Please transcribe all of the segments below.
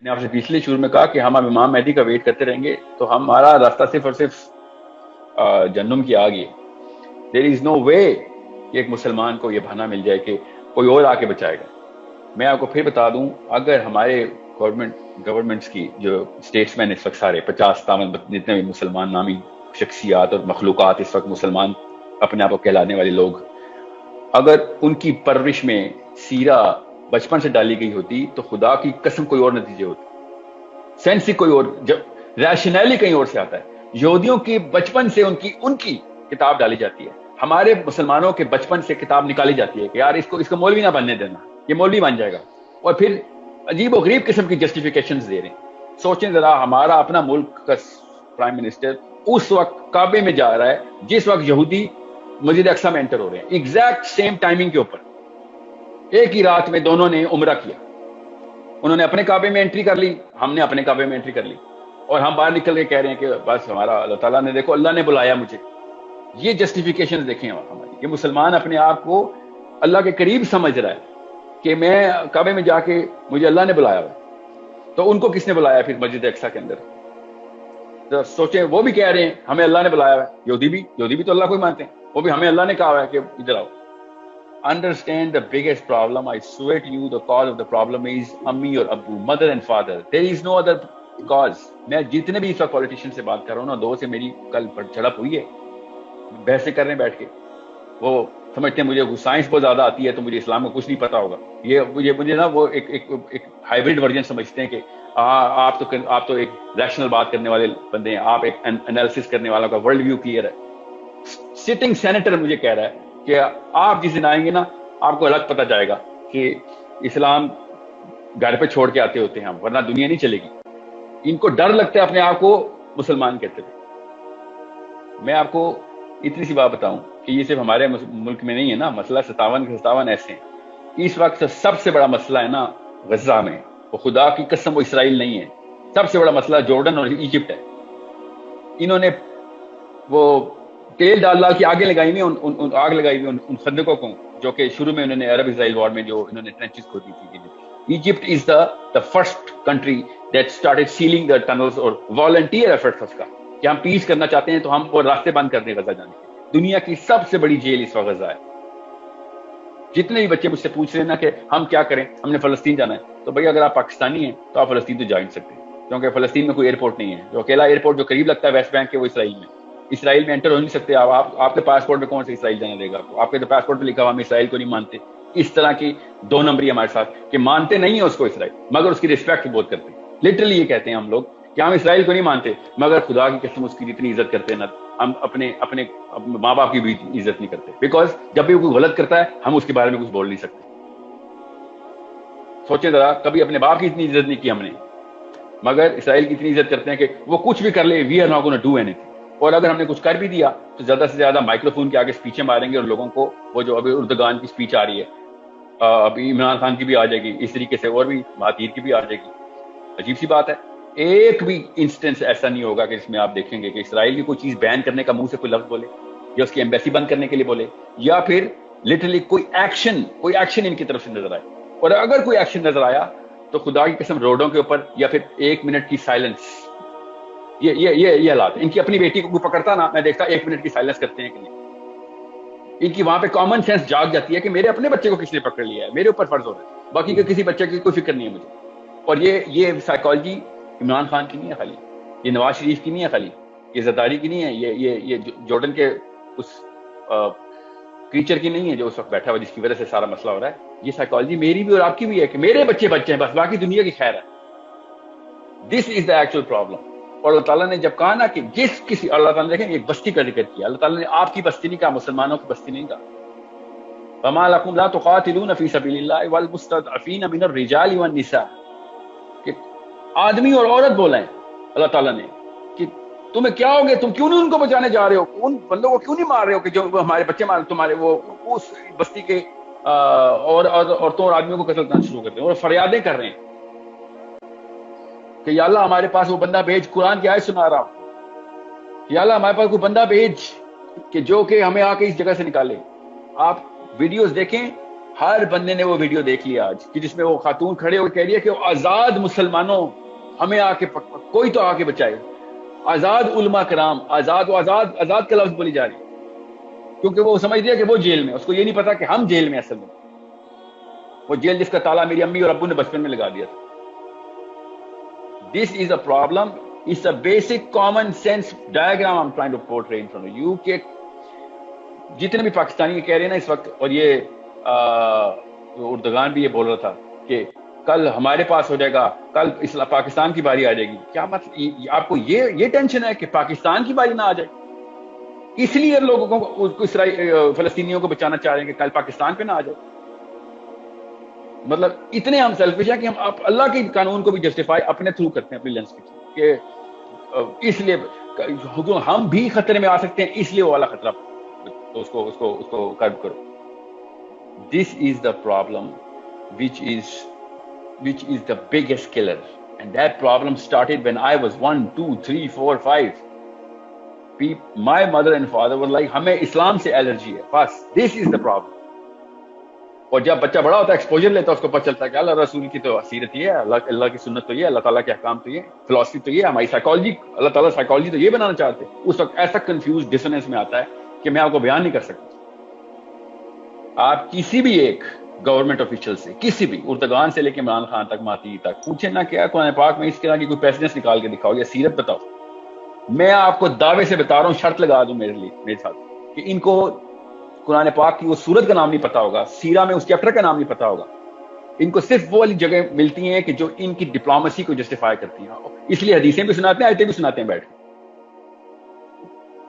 نے آپ سے پچھلے شروع میں کہا کہ ہم اب امام مہدی کا ویٹ کرتے رہیں گے تو ہمارا راستہ صرف اور صرف جہنم کی آگ ہے. دیر از نو وے کہ ایک مسلمان کو یہ بہانہ مل جائے کہ کوئی اور آ کے بچائے گا. میں آپ کو پھر بتا دوں, اگر ہمارے گورنمنٹس کی جو اسٹیٹس مین اس وقت سارے 50-57 جتنے بھی مسلمان نامی شخصیات اور مخلوقات اس وقت مسلمان اپنے آپ کو کہلانے والے لوگ, اگر ان کی پرورش میں سیرہ بچپن سے ڈالی گئی ہوتی تو خدا کی قسم کوئی اور نتیجے ہوتے, سینس ہی کوئی اور, جب ریشنیلی کہیں اور سے آتا ہے. یہودیوں کی بچپن سے ان کی کتاب ڈالی جاتی ہے, ہمارے مسلمانوں کے بچپن سے کتاب نکالی جاتی ہے کہ یار اس کو مولوی نہ بننے دینا, یہ مولوی بن جائے گا, اور پھر عجیب و غریب قسم کی جسٹیفیکیشنز دے رہے ہیں. سوچیں ذرا, ہمارا اپنا ملک کا پرائم منسٹر اس وقت کعبے میں جا رہا ہے جس وقت یہودی مسجد اقصی میں انٹر ہو رہے ہیں, ایگزیکٹ سیم ٹائمنگ کے اوپر. ایک ہی رات میں دونوں نے عمرہ کیا, انہوں نے اپنے کعبے میں انٹری کر لی, ہم نے اپنے کعبے میں انٹری کر لی, اور ہم باہر نکل کے کہہ رہے ہیں کہ بس ہمارا اللہ تعالیٰ نے, دیکھو اللہ نے بلایا مجھے. یہ جسٹیفیکیشن دیکھیں ہماری, یہ مسلمان اپنے آپ کو اللہ کے قریب سمجھ رہا ہے کہ میں کعبے میں جا کے مجھے اللہ نے بلایا ہوا. تو ان کو کس نے بلایا پھر مسجد اقصی کے اندر؟ سوچیں, وہ بھی کہہ رہے ہیں ہمیں اللہ نے بلایا ہوا ہے. یہودی بھی تو اللہ کو ہی مانتے ہیں, وہ بھی ہمیں اللہ نے کہا ہوا ہے کہ ادھر آؤ. Understand the biggest problem. I swear to you, the cause of the problem is Ammi or Abu, mother and father. There is no other cause. میں جتنے بھی اس وقت پولیٹیشین سے بات کر رہا ہوں نا, دو سے میری کل جھڑپ ہوئی ہے, بحثیں کر رہے ہیں بیٹھ کے. وہ سمجھتے ہیں مجھے سائنس بہت زیادہ آتی ہے تو مجھے اسلام کو کچھ نہیں پتا ہوگا. یہ مجھے نا وہ ایک ہائیبرڈ ورژن سمجھتے ہیں کہ آپ تو ایک ریشنل بات کرنے والے بندے ہیں, آپ ایک انالیسس کرنے والوں کا ورلڈ ویو کلیئر ہے. سٹنگ سینیٹر مجھے کہہ رہا ہے کہ آپ جس دن آئیں گے نا, آپ کو الگ پتہ جائے گا کہ اسلام گھر پہ چھوڑ کے آتے ہوتے ہیں ہم, ورنہ دنیا نہیں چلے گی. ان کو ڈر لگتا ہے اپنے آپ کو مسلمان کہتے ہوئے. میں آپ کو اتنی سی بات بتاؤں کہ یہ صرف ہمارے ملک میں نہیں ہے نا, مسئلہ 57 ایسے ہیں. اس وقت سب سے بڑا مسئلہ ہے نا غزہ میں, وہ خدا کی قسم وہ اسرائیل نہیں ہے. سب سے بڑا مسئلہ جارڈن اور ایجپٹ ہے. انہوں نے وہ تیل ڈال کے آگ لگائی ہوئی ان خندقوں کو, جو کہ شروع میں انہوں نے عرب اسرائیل وار میں جو انہوں نے ٹرنچز کھودی تھی. Egypt is the first country that started sealing the tunnels, اور volunteer efforts اس کا کہ ہم پیس کرنا چاہتے ہیں تو ہم وہ راستے بند کر دیں غزہ جانے کے. دنیا کی سب سے بڑی جیل اس وقت غزہ ہے. جتنے بھی بچے مجھ سے پوچھ رہے ہیں نا کہ ہم کیا کریں, ہم نے فلسطین جانا ہے, تو بھائی اگر آپ پاکستانی ہیں تو آپ فلسطین تو جا نہیں سکتے, کیونکہ فلسطین میں کوئی ایئرپورٹ نہیں ہے. جو اکیلا ایئرپورٹ جو قریب لگتا ہے ویسٹ بینک کے, وہ اسرائیل میں انٹر ہو نہیں سکتے. آپ کے پاسپورٹ میں کون سے اسرائیل جانے دے گا آپ کو؟ آپ کے تو پاسپورٹ پہ لکھا ہوا ہم اسرائیل کو نہیں مانتے. اس طرح کی دو نمبری ہمارے ساتھ کہ مانتے نہیں ہیں اس کو اسرائیل, مگر اس کی رسپیکٹ بہت کرتے ہیں. لٹرلی یہ کہتے ہیں ہم لوگ کہ ہم اسرائیل کو نہیں مانتے, مگر خدا کی قسم اس کی اتنی عزت کرتے ہیں نا, ہم اپنے ماں باپ کی بھی عزت نہیں کرتے. بیکاز جب بھی وہ کوئی غلط کرتا ہے ہم اس کے بارے میں کچھ بول نہیں سکتے. سوچیں ذرا, کبھی اپنے باپ کی اتنی عزت نہیں کی ہم نے, مگر اسرائیل کی اتنی عزت کرتے ہیں کہ وہ کچھ بھی کر لے, we are not gonna do anything. اور اگر ہم نے کچھ کر بھی دیا تو زیادہ سے زیادہ مائکرو فون کے آگے اسپیچیں ماریں گے, اور لوگوں کو وہ جو ابھی اردگان کی اسپیچ آ رہی ہے, ابھی عمران خان کی بھی آ جائے گی, اس طریقے سے اور بھی مہاتیر کی بھی آ جائے گی. عجیب سی بات ہے, ایک بھی انسٹنس ایسا نہیں ہوگا کہ جس میں آپ دیکھیں گے کہ اسرائیل کی کوئی چیز بین کرنے کا منہ سے کوئی لفظ بولے, یا اس کی ایمبیسی بند کرنے کے لیے بولے, یا پھر لٹرلی کوئی ایکشن ان کی طرف سے نظر آئے. اور اگر کوئی ایکشن نظر آیا تو خدا کی قسم روڈوں کے اوپر یا پھر 1 منٹ کی سائلنس. یہ حالات. ان کی اپنی بیٹی کو کوئی پکڑتا نا, میں دیکھتا 1 منٹ کی سائلنس کرتے ہیں کہ نہیں. ان کی وہاں پہ کامن سینس جاگ جاتی ہے کہ میرے اپنے بچے کو کس نے پکڑ لیا ہے, میرے اوپر فرض ہو رہا ہے, باقی کے کسی بچے کی کوئی فکر نہیں ہے مجھے. اور یہ سائیکالوجی عمران خان کی نہیں ہے خالی, یہ نواز شریف کی نہیں ہے خالی, یہ زرداری کی نہیں ہے, یہ جارڈن کے اس کریچر کی نہیں ہے جو اس وقت بیٹھا ہوا جس کی وجہ سے سارا مسئلہ ہو رہا ہے. یہ سائیکالوجی میری بھی اور آپ کی بھی ہے کہ میرے بچے ہیں, بس باقی دنیا کی خیر ہے. دس از دا ایکچوئل پرابلم. اور اللہ تعالیٰ نے جب کہا نا کہ اللہ تعالیٰ نے دیکھیں ایک بستی کا ذکر کیا, اللہ تعالیٰ نے آپ کی بستی نہیں کہا, مسلمانوں کی بستی نہیں کہا. فما لکم لا تقاتلون فی سبیل اللہ والمستضعفین من الرجال والنساء, کہ آدمی اور عورت بولا ہے اللہ تعالیٰ نے کہ تمہیں کیا ہو گیا, تم کیوں نہیں ان کو بچانے جا رہے ہو, ان بندوں کو کیوں نہیں مار رہے ہو کہ جو ہمارے بچے مار تمہارے وہ اس بستی کے عورتوں اور آدمیوں کو قتل کرنا شروع کر دیں, اور فریادیں کر رہے ہیں کہ یا اللہ ہمارے پاس وہ بندہ بھیج. قرآن کی آیت سنا رہا ہوں, یا اللہ ہمارے پاس کوئی بندہ بھیج کہ جو کہ ہمیں آ کے اس جگہ سے نکالے. آپ ویڈیوز دیکھیں, ہر بندے نے وہ ویڈیو دیکھ لیا آج کہ جس میں وہ خاتون کھڑے ہو کے کہہ رہی ہے کہ آزاد مسلمانوں ہمیں کوئی تو آ کے بچائے, آزاد علماء کرام, آزاد آزاد کا لفظ بولی جا رہی ہے, کیونکہ وہ سمجھ رہی ہے کہ وہ جیل میں, اس کو یہ نہیں پتا کہ ہم جیل میں اصل میں, وہ جیل جس کا تالا میری امی اور ابو نے بچپن میں لگا دیا تھا. This is a problem. It's a basic common sense diagram I'm trying to portray in front of you کہ جتنے بھی پاکستانی کہہ رہے ہیں نا اس وقت, اور یہ اردگان بھی یہ بول رہا تھا کہ کل ہمارے پاس ہو جائے گا, کل پاکستان کی باری آ جائے گی. کیا مطلب, آپ کو یہ ٹینشن ہے کہ پاکستان کی باری نہ آ جائے, اس لیے لوگوں کو فلسطینیوں کو بچانا چاہ رہے ہیں کہ کل پاکستان پہ نہ آ جائے. مطلب اتنے ہم سیلفش ہیں کہ ہم اللہ کے قانون کو بھی جسٹیفائی اپنے تھرو کرتے ہیں, اپنی لینس کے تھرو, کہ اس لیے ہم بھی خطرے میں آ سکتے ہیں, اس لیے وہ والا خطرہ اس کو کرب کرو. This is the problem which is the biggest killer, and that problem started when I was 1, 2, 3, 4, 5. My mother and father were like, ہمیں اسلام سے الرجی ہے بس. This is the problem. اور جب بچہ بڑا ہوتا ہے, ایکسپوجر لیتا ہے, اس کو پتہ چلتا ہے کہ اللہ رسول کی تو سیرت یہ ہے, اللہ کی سنت تو یہ ہے, اللہ تعالیٰ کے احکام تو یہ, فلسفی تو یہ ہے, ہماری سائیکالوجی, اللہ تعالیٰ سائیکالوجی تو یہ بنانا چاہتے ہیں. اس وقت ایسا کنفیوز ڈسوننس میں آتا ہے کہ میں آپ کو بیان نہیں کر سکتا. آپ کسی بھی ایک گورنمنٹ آفیشل سے, کسی بھی اردگان سے لے کے عمران خان تک, ماتی تک پوچھیں نہ کیا قرآن پاک میں اس طرح کی کوئی پیسنس نکال کے دکھاؤ یا سیرت بتاؤ. میں آپ کو دعوے سے بتا رہا ہوں, شرط لگا دوں میرے ساتھ, کہ ان کو قرآن پاک کی وہ سورت کا نام نہیں پتا ہوگا, سیرہ میں اس چیپٹر کا نام نہیں پتا ہوگا. ان کو صرف وہ والی جگہ ملتی ہیں کہ جو ان کی ڈپلومیسی کو جسٹیفائی کرتی ہیں, اس لیے حدیثیں بھی سناتے ہیں, آیتیں بھی سناتے ہیں بیٹھ کے.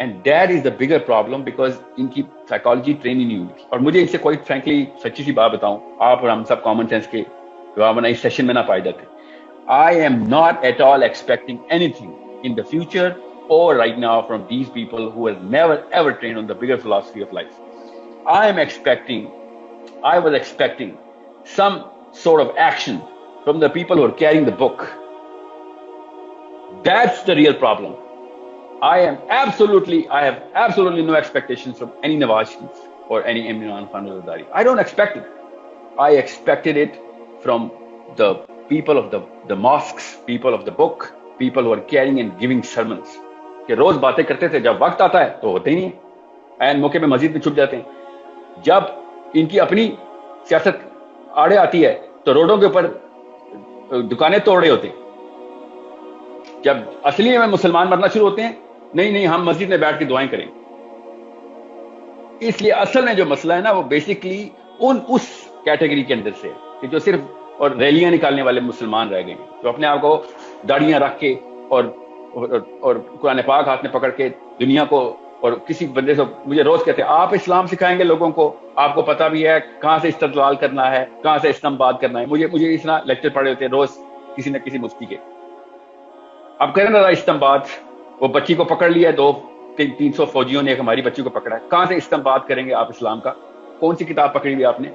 And that is the bigger problem, because ان کی سائیکالوجی ٹریننگ نہیں ہوئی. اور مجھے اس سے کوئی فرینکلی سچی سی بات بتاؤں, آپ اور ہم سب کامن سینس کے ورنہ اس سیشن میں نہ پائے جاتے. I am not at all expecting anything in the future or right now from these people who have never ever trained on the bigger philosophy of life. I was expecting some sort of action from the people who are carrying the book. That's the real problem. I have absolutely no expectations from any Nawaz Sharif or any Imran Khan Zardari. I don't expect it. I expected it from the people of the mosques, people of the book, people who are carrying and giving sermons. کہ روز باتیں کرتے تھے, جب وقت آتا ہے تو ہوتے ہی نہیں, این موقع پہ مسجد میں چھپ جاتے ہیں. جب ان کی اپنی سیاست آڑے آتی ہے تو روڈوں کے اوپر دکانیں توڑ رہے ہوتے ہیں. جب اصلی میں مسلمان مرنا شروع ہوتے ہیں, نہیں ہم مسجد میں بیٹھ کے دعائیں کریں. اس لیے اصل میں جو مسئلہ ہے نا, وہ بیسکلی اس کیٹیگری کے اندر سے کہ جو صرف اور ریلیاں نکالنے والے مسلمان رہ گئے ہیں, جو اپنے آپ کو داڑیاں رکھ کے اور قرآن پاک ہاتھ میں پکڑ کے دنیا کو, اور کسی بندے سے مجھے روز کہتے ہیں آپ اسلام سکھائیں گے لوگوں کو, آپ کو پتہ بھی ہے کہاں سے استدلال کرنا ہے, کہاں سے استنباط کرنا ہے. مجھے اس طرح لیکچر پڑھے ہوتے ہیں روز کسی نہ کسی مفتی کے. اب کریں نا استنباط, وہ بچی کو پکڑ لیا, 200-300 فوجیوں نے ایک ہماری بچی کو پکڑا ہے, کہاں سے استنباط کریں گے آپ اسلام کا؟ کون سی کتاب پکڑی ہوئی آپ نے؟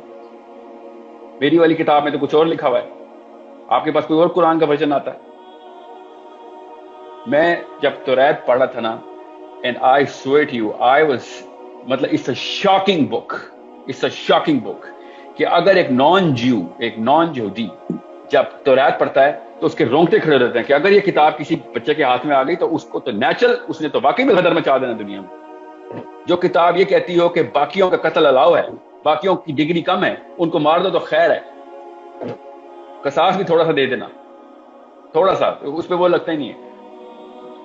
میری والی کتاب میں تو کچھ اور لکھا ہوا ہے, آپ کے پاس کوئی اور قرآن کا ورژن آتا ہے. میں جب توریت پڑھا تھا نا, and I swear to you, مطلب it's a shocking book کہ اگر ایک نان یہودی جب توریت پڑھتا ہے تو اس کے رونگٹے کھڑے رہتے ہیں کہ اگر یہ کتاب کسی بچے کے ہاتھ میں آ گئی تو اس کو تو نیچرل, اس نے تو واقعی میں غدر مچا دینا دنیا میں. جو کتاب یہ کہتی ہو کہ باقیوں کا قتل الاؤ ہے, باقیوں کی ڈگری کم ہے, ان کو مار دو تو خیر ہے, قصاص بھی تھوڑا سا دے دینا, تھوڑا سا, اس پہ وہ لگتا ہی نہیں ہے.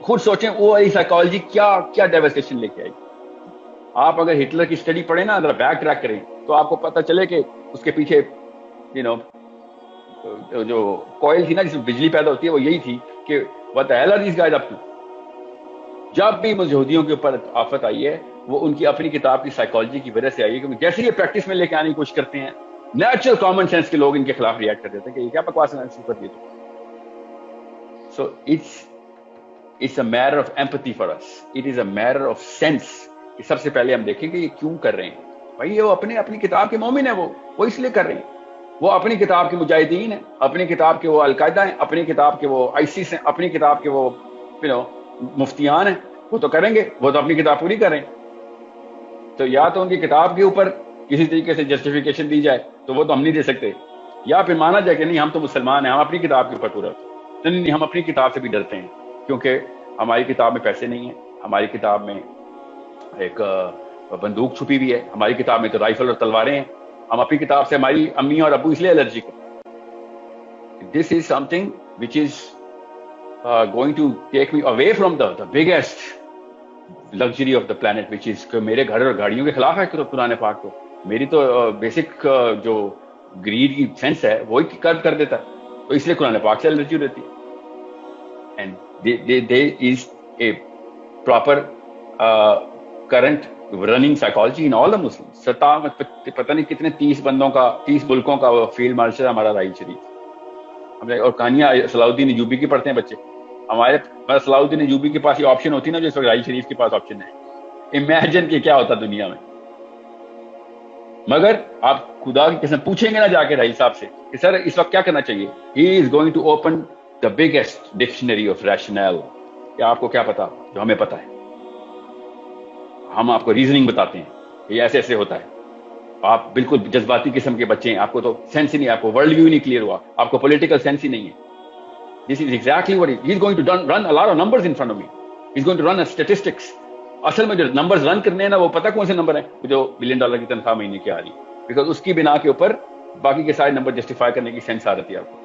خود سوچیں وہ والی سائیکالوجی کیا ڈیواسٹیشن لے کے آئی. آپ اگر ہٹلر کی اسٹڈی پڑھیں نا, اگر بیک ٹریک کریں تو آپ کو پتہ چلے کہ اس کے پیچھے جو کوئل تھی نا جس میں بجلی پیدا ہوتی ہے, وہ یہی تھی کہ what the hell are these guys up to. جب بھی یہودیوں کے اوپر آفت آئی ہے وہ ان کی اپنی کتاب کی سائیکالوجی کی وجہ سے آئی ہے, کیونکہ جیسے یہ پریکٹس میں لے کے آنے کی کوشش کرتے ہیں, نیچرل کامن سینس کے لوگ ان کے خلاف ریئیکٹ کر دیتے ہیں کہ یہ کیا بکواس ہے. سو it's a matter of empathy for us. It is a matter of sense. کہ سب سے پہلے ہم دیکھیں کہ یہ کیوں کر رہے ہیں. بھائی یہ وہ اپنی کتاب کے مومن ہیں, وہ اس لیے کر رہے ہیں. وہ اپنی کتاب کے مجاہدین ہیں, اپنی کتاب کے وہ القاعدہ ہیں, اپنی کتاب کے وہ ISIS ہیں, اپنی کتاب کے وہ مفتیان ہیں. وہ تو کریں گے, وہ تو اپنی کتاب پوری کریں. تو یا تو ان کی کتاب کے اوپر کسی طریقے سے جسٹیفیکیشن دی جائے تو وہ تو ہم نہیں دے سکتے، یا پھر مانا جائے کہ نہیں ہم تو مسلمان ہیں، ہم اپنی کتاب کے اوپر پورا نہیں، ہم اپنی کتاب سے بھی ڈرتے ہیں کیونکہ ہماری کتاب میں پیسے نہیں ہیں، ہماری کتاب میں ایک بندوق چھپی ہوئی ہے، ہماری کتاب میں تو رائفل اور تلواریں ہیں، ہم اپنی کتاب سے ہماری امی اور ابو اس لیے الرجک ہیں. This is something which is going to take me away from the biggest luxury of the planet, which is کہ میرے گھر اور گاڑیوں کے خلاف ہے قرآن پاک. تو میری تو بیسک جو گریڈ کی سینس ہے وہی کرب کر دیتا ہے، تو اس لیے قرآن پاک سے الرجی رہتی ہے. And there is a proper current running psychology in all the Muslims. پتہ نہیں کتنے 30 بندوں کا 30 ملکوں کا فیلڈ مارشل ہے ہمارا راہیل شریف. اور کہانیاں صلاح الدین ایوبی کی پڑھتے ہیں بچے ہمارے. صلاح الدین ایوبی کے پاس یہ آپشن ہوتی نا جو اس وقت راہیل شریف کے پاس آپشن ہے. امیجن کہ کیا ہوتا دنیا میں. مگر آپ خدا کی قسم پوچھیں گے نا جا کے راہیل صاحب سے کہ سر اس وقت کیا کرنا چاہیے، he is going to open the biggest dictionary of rational. کیا آپ کو کیا پتا جو ہمیں پتا ہے؟ ہم آپ کو ریزننگ بتاتے ہیں یہ ایسے ایسے ہوتا ہے. آپ بالکل جذباتی قسم کے بچے ہیں، آپ کو تو سینس ہی نہیں، آپ کو ورلڈ ویو نہیں کلیئر ہوا، آپ کو پولیٹیکل سینس ہی نہیں ہے. This is exactly what he is going to run a lot of numbers in front of me. He is going to run a statistics. اصل میں جو نمبرز رن کرنے ہیں نا وہ پتہ کون سے نمبر ہیں جو $1 بلین کی تنخواہ مہینے کی آ رہی ہے، بیکاز اس کی بنا کے اوپر باقی کے سارے نمبر جسٹیفائی کرنے کی سینس آ رہی ہے آپ کو.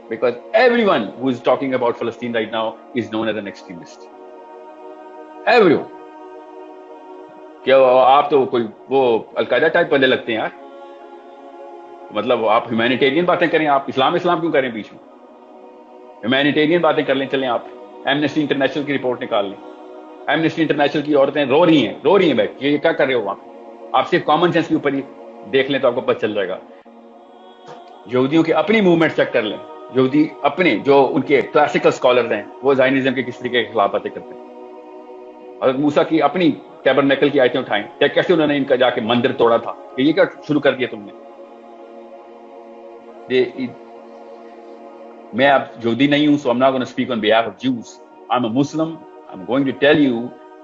Because every one who is talking about فلسطین right now is known as an extremist. Every one. کیا آپ تو کوئی وہ القاعدہ ٹائپ بندے لگتے ہیں یار. مطلب آپ ہیومینیٹیرین باتیں کریں، آپ اسلام کیوں کریں بیچ میں؟ ہیومینیٹیرین باتیں کر لیں، چلیں آپ ایمنسٹی انٹرنیشنل کی رپورٹ نکال لیں. ایمنسٹی انٹرنیشنل کی عورتیں رو رہی ہیں بیٹھ یہ کیا کر رہے ہو وہاں پہ؟ آپ صرف کامن سینس کے اوپر ہی دیکھ لیں تو آپ کو پتہ چل جائے گا. یہودیوں کی اپنی موومنٹ چیک کر لیں، یہودی اپنے جو ان کے کلاسیکل اسکالرز ہیں وہ زائنزم کے کس طریقے کے خلاف باتیں کرتے ہیں. حضرت موسیٰ کی اپنی ٹیبرنیکل کی آیتیں اٹھائیں، کیسے انہوں نے ان کا جا کے مندر توڑا تھا کہ یہ کیا شروع کر دیا تم نے. میں اب یہودی نہیں ہوں، so I'm not going to speak on behalf of Jews. I'm a Muslim. I'm going to tell you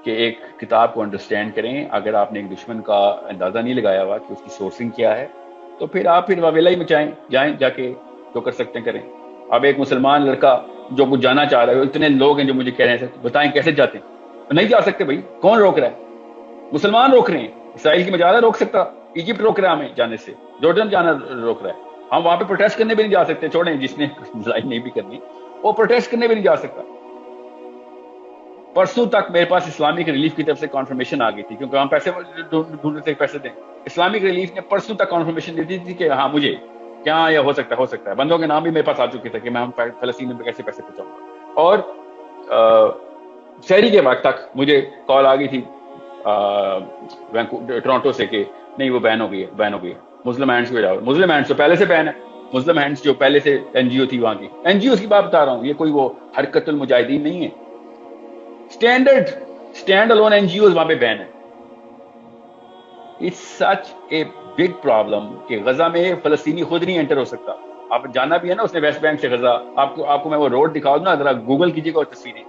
کہ ایک کتاب کو انڈرسٹینڈ کریں. اگر آپ نے ایک دشمن کا اندازہ نہیں لگایا ہوا کہ اس کی سورسنگ کیا ہے تو پھر آپ واویلا ہی مچائیں، جائیں جا کے جو کر سکتے ہیں کریں. اب ایک مسلمان لڑکا جو کچھ جانا چاہ رہا ہے، اتنے لوگ ہیں جو مجھے کہہ رہے ہیں بتائیں کیسے جاتے ہیں. نہیں جا سکتے بھائی، کون روک رہا ہے؟ مسلمان روک رہے ہیں. اسرائیل کی مجالہ روک سکتا، ایجپٹ روک رہا ہے ہمیں جانے سے، جارڈن جانا روک رہا ہے. ہم وہاں پہ پروٹیسٹ کرنے بھی نہیں جا سکتے، چھوڑیں جس نے لڑائی نہیں بھی کرنی وہ پروٹیسٹ کرنے بھی نہیں جا سکتا. پرسوں تک میرے پاس اسلامک ریلیف کی طرف سے کنفرمیشن آ گئی تھی کیونکہ ہم پیسے ڈھونڈ رہے تھے، پیسے دیں. اسلامک ریلیف نے پرسوں تک کنفرمیشن دی تھی کہ ہاں مجھے کیا یہ ہو سکتا ہے. بندوں کے نام بھی میرے پاس آ چکے تھے کہ میں فلسطین میں کیسے پیسے پہنچاؤں گا. اور شہری کے وقت تک مجھے کال آ گئی تھی ٹورانٹو سے کہ نہیں وہ بین ہو گئی ہے. مسلم ہینڈز کو جاؤ. مسلم ہینڈز تو پہلے سے بین ہے. مسلم ہینڈز جو پہلے سے این جی او تھی وہاں کی این جی اوز کی بات بتا رہا ہوں، یہ کوئی وہ حرکت المجاہدین نہیں ہے. Stand alone N G Os وہاں پہ بین ہے. It's such a big problem کہ غزہ میں فلسطینی خود نہیں انٹر ہو سکتا. آپ جانا بھی ہے نا اس نے ویسٹ بینک سے غزہ. آپ کو میں وہ روڈ دکھاؤں نا، ذرا گوگل کیجیے گا اور تصویریں.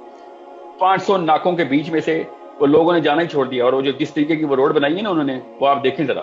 500 ناکوں کے بیچ میں سے وہ لوگوں نے جانا ہی چھوڑ دیا. اور وہ جو جس طریقے کی وہ روڈ بنائی ہے نا انہوں نے، وہ آپ دیکھیں ذرا.